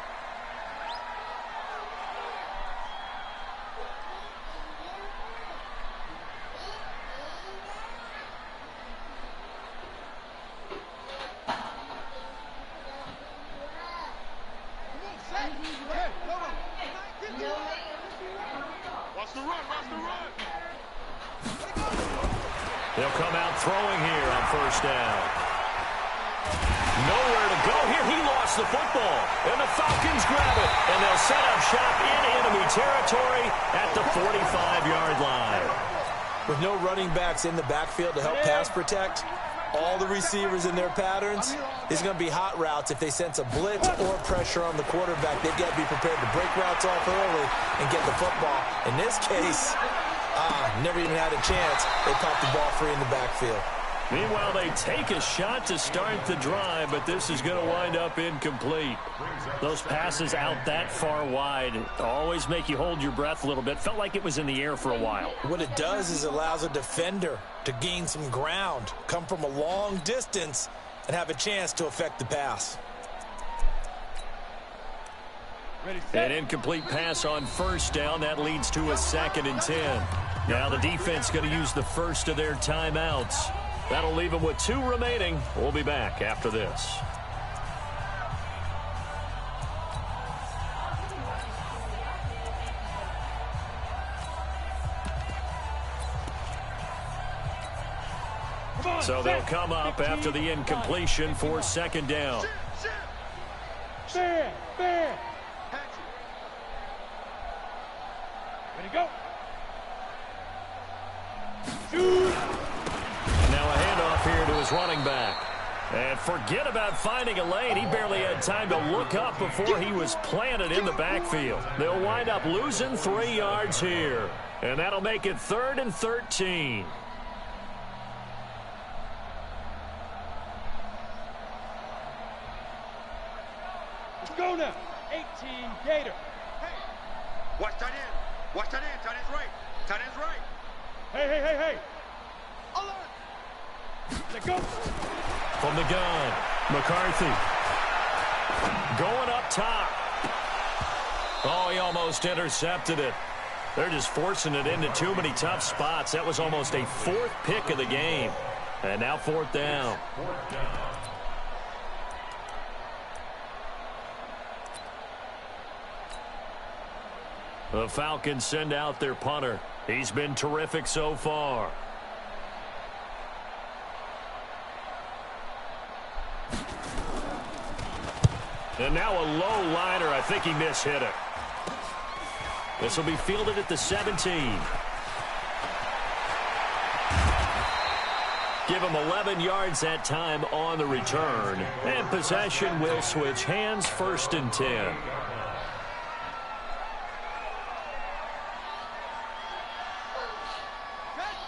They'll come out throwing here on 1st down. Nowhere to go here. He lost the football. And the Falcons grab it. And they'll set up shop in enemy territory at the 45-yard line. With no running backs in the backfield to help pass protect, all the receivers in their patterns, these are going to be hot routes. If they sense a blitz or pressure on the quarterback, they've got to be prepared to break routes off early and get the football. In this case, never even had a chance. They popped the ball free in the backfield. Meanwhile, they take a shot to start the drive, but this is going to wind up incomplete. Those passes out that far wide always make you hold your breath a little bit. Felt like it was in the air for a while. What it does is it allows a defender to gain some ground, come from a long distance, and have a chance to affect the pass. An incomplete pass on 1st down. That leads to a 2nd and 10. Now the defense going to use the first of their timeouts. That'll leave them with 2 remaining. We'll be back after this. So they'll come up after the incompletion for 2nd down. Fair. Ready, go. Now a handoff here to his running back. And forget about finding a lane. He barely had time to look up before he was planted in the backfield. They'll wind up losing 3 yards here. And that'll make it 3rd and 13. Let's go now. 18 Gator. Hey, watch tight end. Watch tight end. Tight end's right. Tight end's right. Hey. Alert. Let go. From the gun, McCarthy. Going up top. Oh, he almost intercepted it. They're just forcing it into too many tough spots. That was almost a 4th pick of the game. And now 4th down. The Falcons send out their punter. He's been terrific so far. And now a low liner. I think he mishit it. This will be fielded at the 17. Give him 11 yards that time on the return. And possession will switch hands, 1st and 10.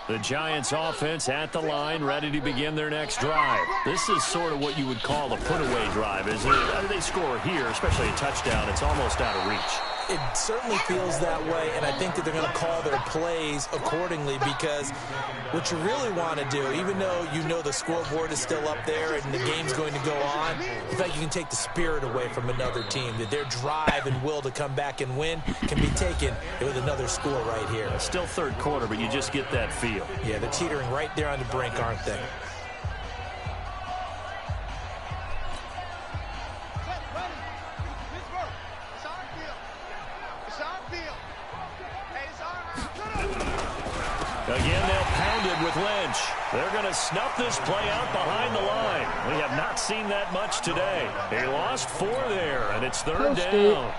The Giants offense at the line, ready to begin their next drive. This is sort of what you would call a put-away drive, isn't it? They score here, especially a touchdown. It's almost out of reach. It certainly feels that way, and I think that they're going to call their plays accordingly, because what you really want to do, even though you know the scoreboard is still up there and the game's going to go on, in fact, you can take the spirit away from another team, that their drive and will to come back and win can be taken with another score right here. It's still 3rd quarter, but you just get that feel. Yeah, they're teetering right there on the brink, aren't they? Again, they'll pound it with Lynch. They're going to snuff this play out behind the line. We have not seen that much today. They lost 4 there, and it's 3rd down.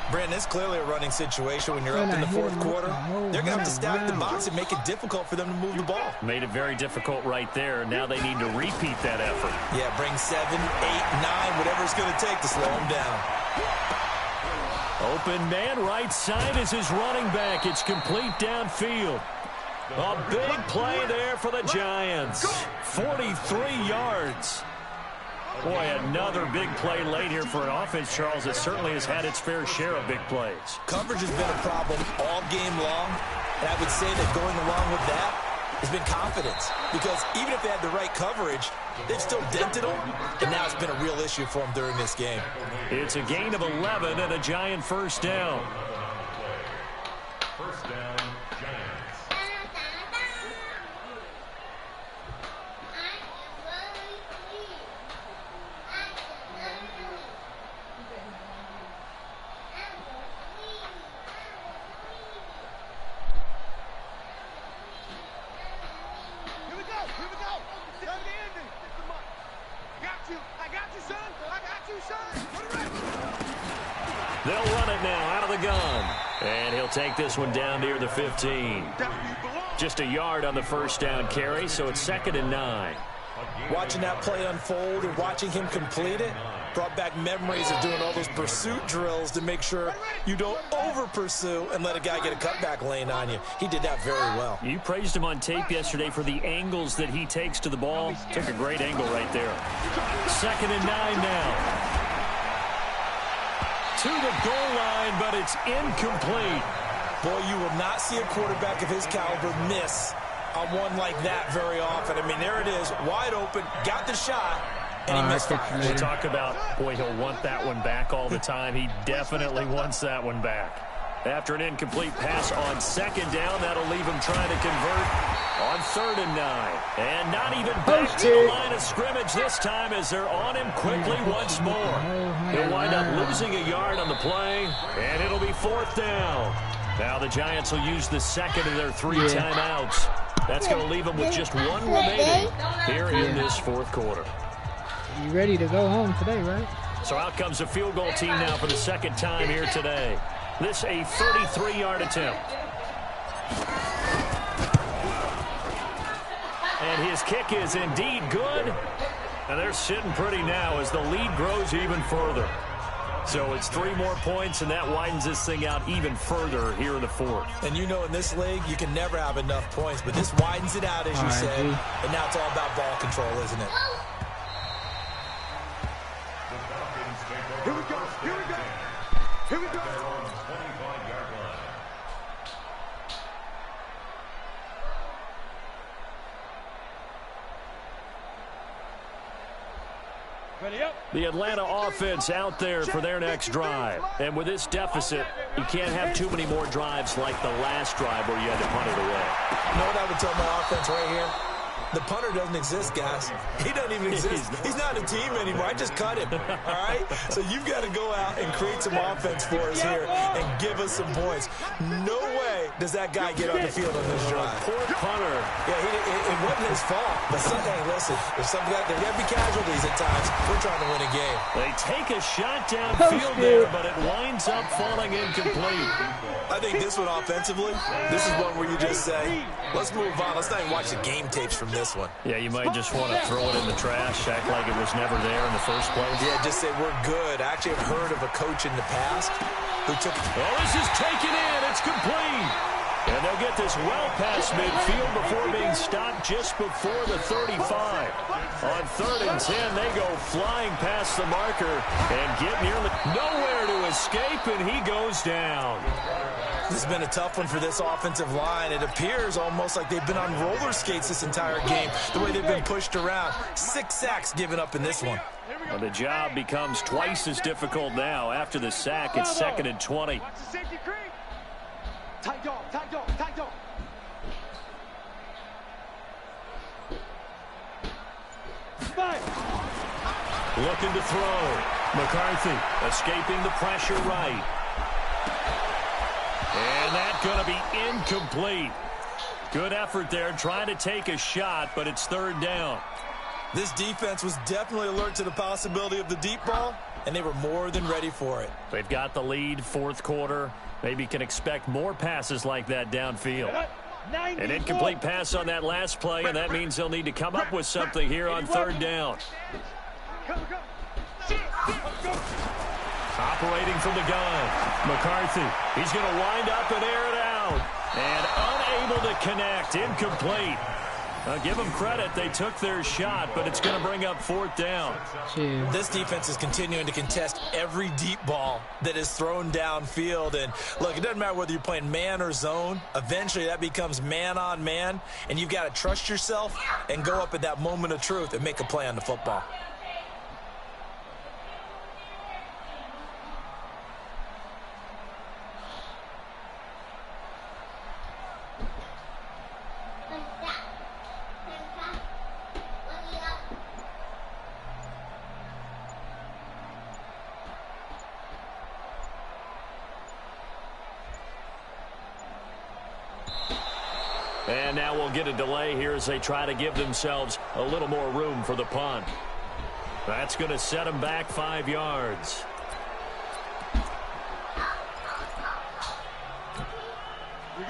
Brandon, it's clearly a running situation when you're up in the 4th quarter. They're going to have to stack the box and make it difficult for them to move the ball. Made it very difficult right there. Now they need to repeat that effort. Yeah, bring 7, 8, 9, whatever it's going to take to slow them down. Open man right side is his running back. It's complete downfield. A big play there for the Giants. 43 yards. Boy, another big play late here for an offense, Charles, that certainly has had its fair share of big plays. Coverage has been a problem all game long, and I would say that going along with that has been confidence, because even if they had the right coverage, they've still dented them, and now it's been a real issue for them during this game. It's a gain of 11 and a Giant 1st down. 1st down, Giants. They'll run it now out of the gun. And he'll take this one down near the 15. Just a yard on the 1st down carry, so it's 2nd and 9. Watching that play unfold and watching him complete it brought back memories of doing all those pursuit drills to make sure you don't over-pursue and let a guy get a cutback lane on you. He did that very well. You praised him on tape yesterday for the angles that he takes to the ball. Took a great angle right there. 2nd and 9 now. To the goal line, but it's incomplete. Boy, you will not see a quarterback of his caliber miss on one like that very often. I mean, there it is, wide open, got the shot, and he misfired. We'll talk about, boy, he'll want that one back all the time. He definitely wants that one back. After an incomplete pass on 2nd down, that'll leave him trying to convert on 3rd and 9. And not even back to the line of scrimmage this time as they're on him quickly once more. He'll wind up losing a yard on the play, and it'll be 4th down. Now the Giants will use the 2nd of their 3 timeouts. That's going to leave them with just 1 remaining here in this 4th quarter. You ready to go home today, right? So out comes a field goal team now for the 2nd time here today. This a 33-yard attempt. And his kick is indeed good. And they're sitting pretty now as the lead grows even further. So it's 3 more points, and that widens this thing out even further here in the 4th. And you know in this league, you can never have enough points, but this widens it out, as you said. And now it's all about ball control, isn't it? Here we go. Here we go. Here we go. The Atlanta offense out there for their next drive. And with this deficit, you can't have too many more drives like the last drive where you had to punt it away. You know what I would tell my offense right here? The punter doesn't exist, guys. He doesn't even exist. He's not a team anymore. I just cut him, all right? So you've got to go out and create some offense for us here and give us some points. No way does that guy get on the field on this drive. Poor punter. Yeah, it wasn't his fault. But hey, listen, there's got to be casualties at times. We're trying to win a game. They take a shot downfield there, but it winds up falling incomplete. I think this one offensively, this is one where you just say, let's move on. Let's not even watch the game tapes from this one. Yeah, you might just want to throw it in the trash, act like it was never there in the first place. Yeah, just say we're good. I actually have heard of a coach in the past who took... Oh, this is taken in. It's complete. And they'll get this well past midfield before being stopped just before the 35. On 3rd and 10, they go flying past the marker and get nearly nowhere to escape, and he goes down. This has been a tough one for this offensive line. It appears almost like they've been on roller skates this entire game, the way they've been pushed around. 6 sacks given up in this one. Well, the job becomes twice as difficult now. After the sack, it's 2nd and 20. Watch the safety creep. Tight dog, tight dog, tight dog. Looking to throw. McCarthy escaping the pressure right. And that's going to be incomplete. Good effort there, trying to take a shot, but it's 3rd down. This defense was definitely alert to the possibility of the deep ball, and they were more than ready for it. They've got the lead, 4th quarter. Maybe can expect more passes like that downfield. An incomplete pass on that last play, and that means they'll need to come up with something here on 3rd down. Operating from the gun, McCarthy. He's going to wind up and air it out. And unable to connect, incomplete. Give them credit, they took their shot, but it's going to bring up 4th down. This defense is continuing to contest every deep ball that is thrown downfield. And look, it doesn't matter whether you're playing man or zone. Eventually that becomes man on man, and you've got to trust yourself and go up at that moment of truth and make a play on the football. And now we'll get a delay here as they try to give themselves a little more room for the punt. That's going to set them back 5 yards.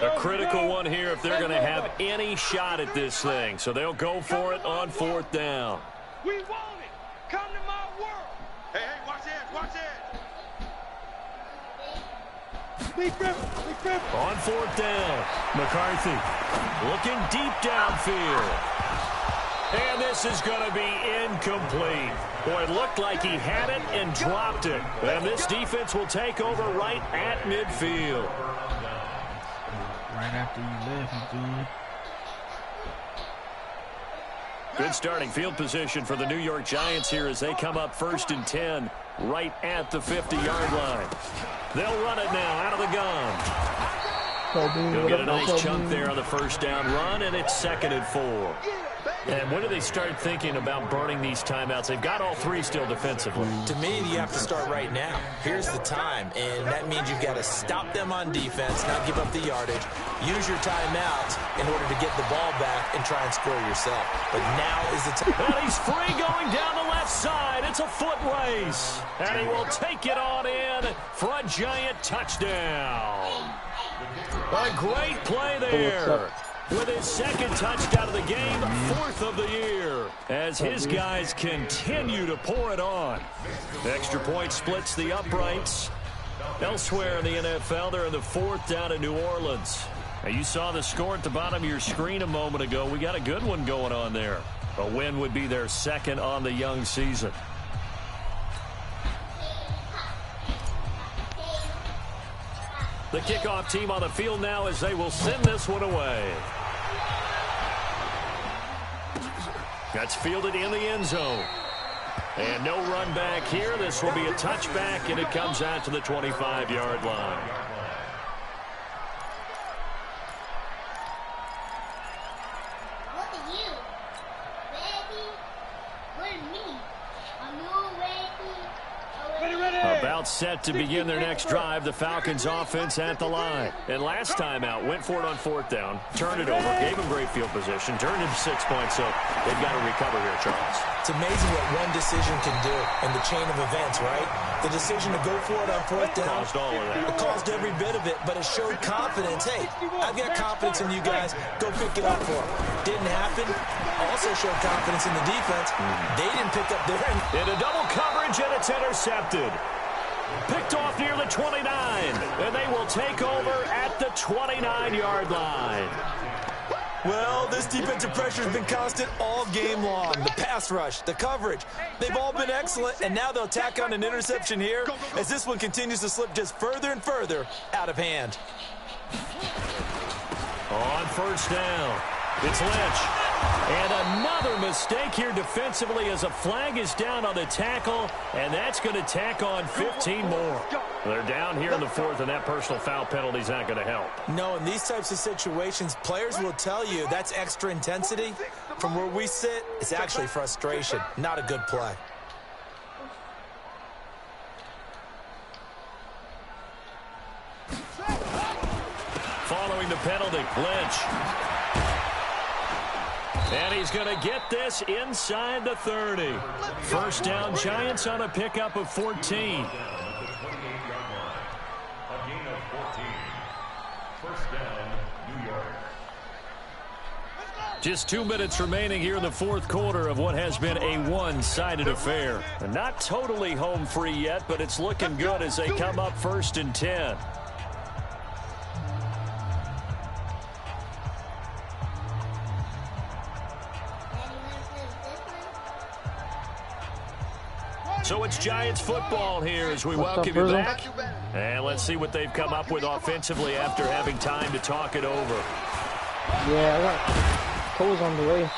A critical one here if they're going to have any shot at this thing. So they'll go for it on 4th down. We want it. Come to my world. Hey, watch it, watch it. On 4th down, McCarthy looking deep downfield. And this is going to be incomplete. Boy, it looked like he had it and dropped it. And this defense will take over right at midfield. Right after you left, dude. Good starting field position for the New York Giants here as they come up 1st and 10 right at the 50-yard line. They'll run it now out of the gun. He'll get a nice chunk there on the 1st down run, and it's 2nd and 4. And when do they start thinking about burning these timeouts? They've got all 3 still defensively. To me, you have to start right now. Here's the time, and that means you've got to stop them on defense, not give up the yardage. Use your timeouts in order to get the ball back and try and score yourself. But now is the time. And he's free going down the left side. It's a foot race. And he will take it on in for a Giant touchdown. A great play there. with his second touchdown of the game, 4th of the year, as his guys continue to pour it on. Extra point splits the uprights. Elsewhere in the NFL, they're in the 4th down in New Orleans. Now, you saw the score at the bottom of your screen a moment ago. We got a good one going on there. A win would be their second on the young season. The kickoff team on the field now as they will send this one away. That's fielded in the end zone. And no run back here. This will be a touchback, and it comes out to the 25-yard line. About set to begin their next drive. The Falcons offense at the line. And last time out, went for it on 4th down, turned it over, gave them great field position, turned into 6 points, so they've got to recover here, Charles. It's amazing what one decision can do in the chain of events, right? The decision to go for it on 4th down, caused all of that. It caused every bit of it, but it showed confidence. Hey, I've got confidence in you guys. Go pick it up for them. Didn't happen. Also showed confidence in the defense. They didn't pick up their end. In a double coverage, and it's intercepted. Picked off near the 29, and they will take over at the 29-yard line. Well, this defensive pressure has been constant all game long. The pass rush, the coverage, they've all been excellent, and now they'll tack on an interception here as this one continues to slip just further and further out of hand. On 1st down, it's Lynch. And another mistake here defensively as a flag is down on the tackle, and that's going to tack on 15 more. They're down here in the 4th, and that personal foul penalty is not going to help. No, in these types of situations, players will tell you that's extra intensity. From where we sit, it's actually frustration, not a good play. Following the penalty, Lynch. And he's going to get this inside the 30. 1st down, Giants on a pickup of 14. Just 2 minutes remaining here in the 4th quarter of what has been a one-sided affair. Not totally home free yet, but it's looking good as they come up 1st and 10. So it's Giants football here as we welcome you back. And let's see what they've come up with offensively after having time to talk it over. Yeah, I got Cole's on the way.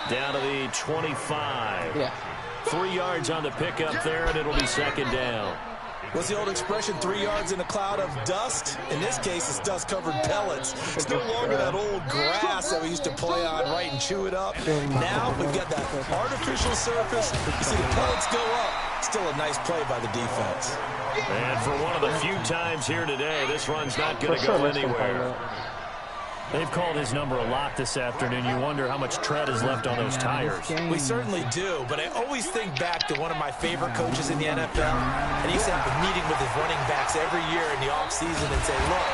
Down to the 25. Yeah. 3 yards on the pickup there, and it'll be 2nd down. What's the old expression, 3 yards in a cloud of dust? In this case, it's dust-covered pellets. It's no longer that old grass that we used to play on, right, and chew it up. Now we've got that artificial surface. You see the pellets go up. Still a nice play by the defense. And for one of the few times here today, this run's not going to go anywhere. They've called his number a lot this afternoon. You wonder how much tread is left on those tires. We certainly do, but I always think back to one of my favorite coaches in the NFL, and he used to have a meeting with his running backs every year in the offseason and say, look.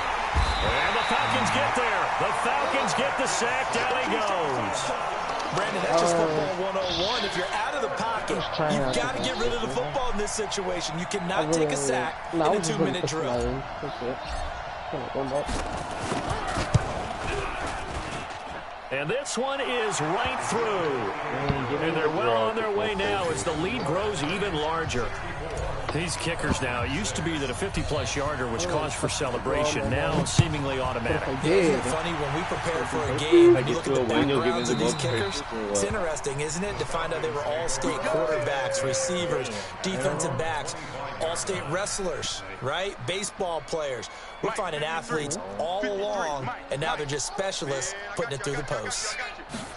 And the Falcons get there. The Falcons get the sack. Down he goes. Brandon, that's just football 101. If you're out of the pocket, you've got to get rid of the football in this situation. You cannot take a sack in a 2-minute drill. And this one is right through. And they're well on their way now as the lead grows even larger. These kickers now, it used to be that a 50-plus yarder was cause for celebration. Now seemingly automatic. Isn't it funny when we prepare for a game and you look at the backgrounds of these kickers? It's interesting, isn't it, to find out they were all-state quarterbacks, receivers, defensive backs, all-state wrestlers, right? Baseball players. We're finding athletes all along, and now they're just specialists putting it through the posts.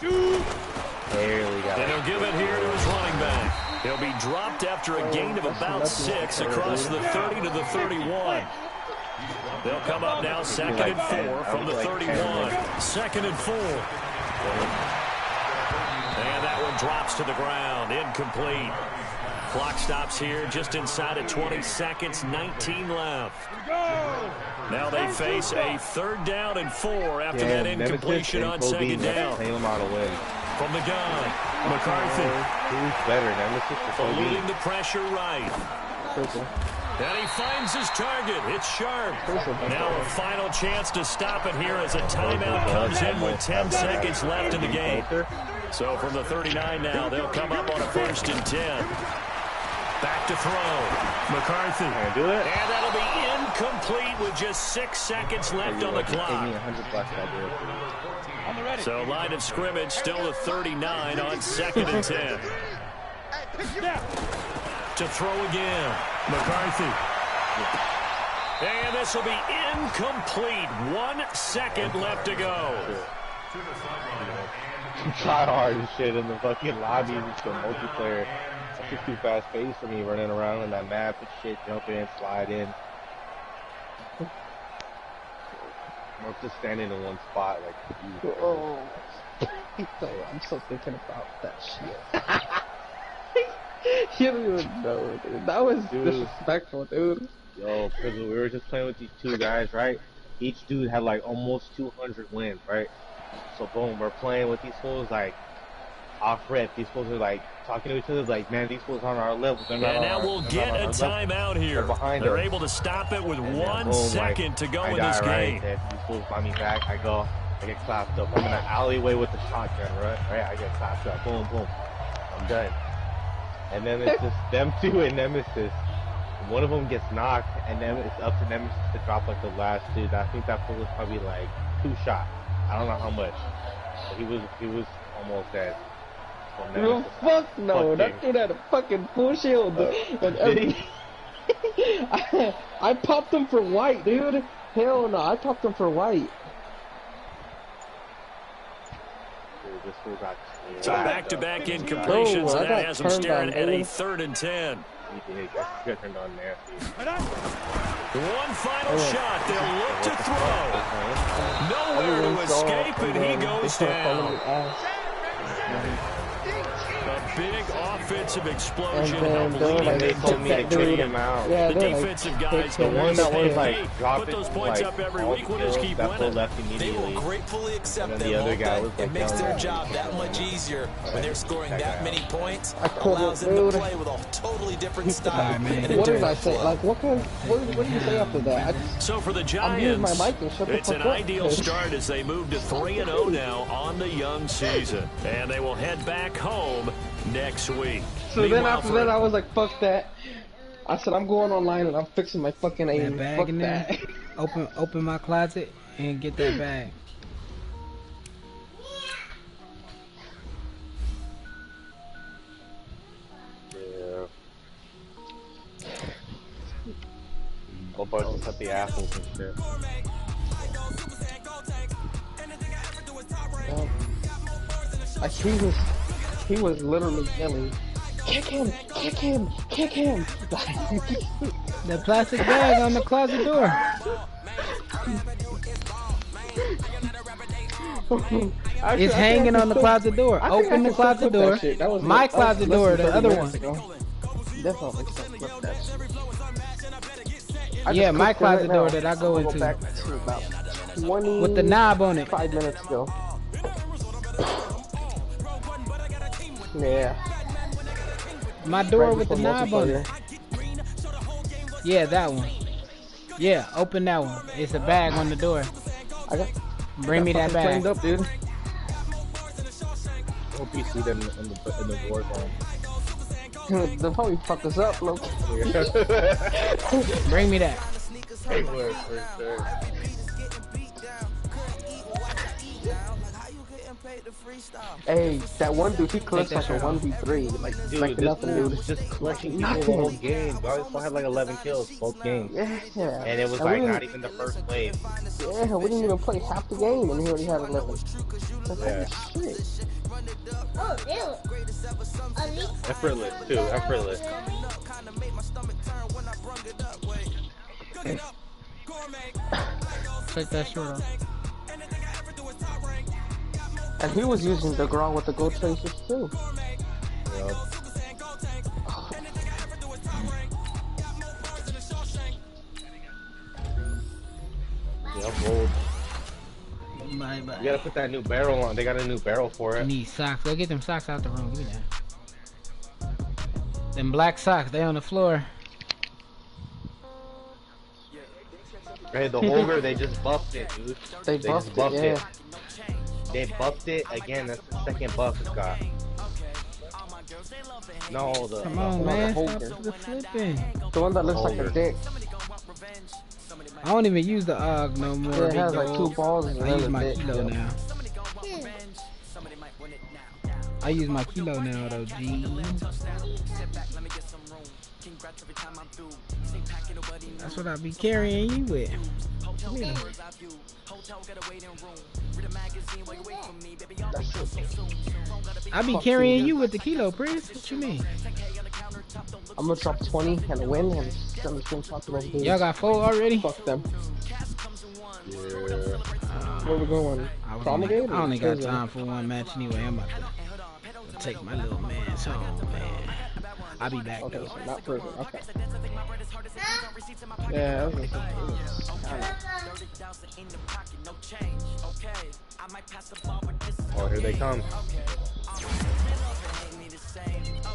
And he'll give it here to his running back. He'll be dropped after a gain of about 6 across the 30 to the 31. They'll come up now 2nd and 4 from the 31. 2nd and 4. And that one drops to the ground. Incomplete. Clock stops here just inside of 20 seconds, 19 left. Now they face a 3rd down and 4 after that incompletion on 2nd down. From the gun, McCarthy. Who's better, Nemesis or eluding the pressure right. And he finds his target. It's Sharp. Now a final chance to stop it here as a timeout comes in with 10 seconds left in the game. So from the 39 now, they'll come up on a 1st and 10. Back to throw. McCarthy. Do it. And that'll be incomplete with just 6 seconds left on the clock. So line of scrimmage still the 39 on 2nd and 10. To throw again. McCarthy. And this will be incomplete. 1 second left to go. Try hard and shit in the fucking lobby. Just the multiplayer. It's just too fast paced for me running around in that map and shit. Jump in, slide in. I'm just standing in one spot like. Oh. I'm so thinking about that shit. You don't even know, dude. That was disrespectful, dude. Yo, because we were just playing with these 2 guys, right? Each dude had like almost 200 wins, right? So boom, we're playing with these fools like off rip. These fools are like talking to each other like, man, these fools on our level. And now we'll get a timeout here. They're able to stop it with 1 second to go in this game. If these fools buy me back, I get clapped up. I'm in an alleyway with the shotgun, right? I get clapped up. Boom, boom. I'm done. And then it's just them 2 and Nemesis. One of them gets knocked, and then it's up to Nemesis to drop like the last 2. I think that fool was probably like 2 shots. I don't know how much. But he was almost dead. No, fuck no. That dude had a fucking full shield. Did he? I popped him for white, dude. Hell no, I popped him for white. Dude, this fool got so back-to-back incompletions, and that has him staring at a 3rd and 10. He got turned on nasty. One final shot. They'll look to throw. Nowhere to escape, and he goes down. A big offensive explosion helped lead they told me to kick him out. Yeah, the defensive guys, the one that was like put those points up every week. We'll just keep winning. They will gratefully accept that the other guy was it makes their job that much easier when they're scoring that many points. Allows them to play with a totally different style. What did I say? Like, what did you say after that? So for the Giants, it's an ideal start as they move to 3-0 now on the young season, and they will head back home next week. So then after that, I was like, fuck that. I said, I'm going online and I'm fixing my fucking aim. Bag fuck in that. There. Open my closet and get that bag. Yeah. Go bust and cut the apples and shit. He was literally yelling, kick him, kick him, kick him. The plastic bag on the closet door. It's hanging on the closet door. Open the closet door. My closet door, the other one. Yeah, my closet door that I go into. With the knob on it. 5 minutes ago. Yeah. My door with the knob on it. Yeah, that one. Yeah, open that one. It's a bag on the door. Bring me that bag. Up, dude. Hope you see them in the war zone. They'll probably fuck us up, look. Bring me that. They would, for sure. Hey, that one dude, he clutched like a 1v3. Like, dude, like nothing, dude. Was just clutching people the whole game. Guys had like 11 kills both games. Yeah. And it was like not even the first wave. Yeah, we didn't even play half the game and he already had 11. Yeah. Shit. Oh, really? Effortless, too. Effortless. Take that shirt off. And he was using the girl with the gold traces too. Yep. I'm old. Bye. You gotta put that new barrel on. They got a new barrel for I it. need socks. Go get them socks out the room. Give me that. Them black socks, they on the floor. Hey, the holder, they just buffed it, dude. They just buffed buffed it, it. They buffed it again. That's the second buff it's got. No, the Come on, man. holder. Stop the flipping. The one that looks like a dick. I don't even use the AUG no more. Yeah, it has big like dog. 2 balls and I use my dick. kilo now. I use my kilo now though, G. That's what I be carrying you with. Yeah. I be carrying you with the kilo, Prince. What you mean? I'm gonna drop 20 and win and I'm just gonna talk to those dudes. Y'all got 4 already? Fuck them. Yeah. Where we going? I only got time for one match anyway. I'm about to take my little man's home, man. I'll be back Okay, though. so not prison. Okay. Yeah, that was Oh, here they come.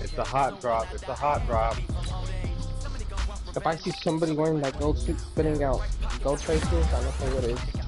It's a hot drop. It's a hot drop. If I see somebody wearing that gold suit spitting out gold faces, I don't know what it is.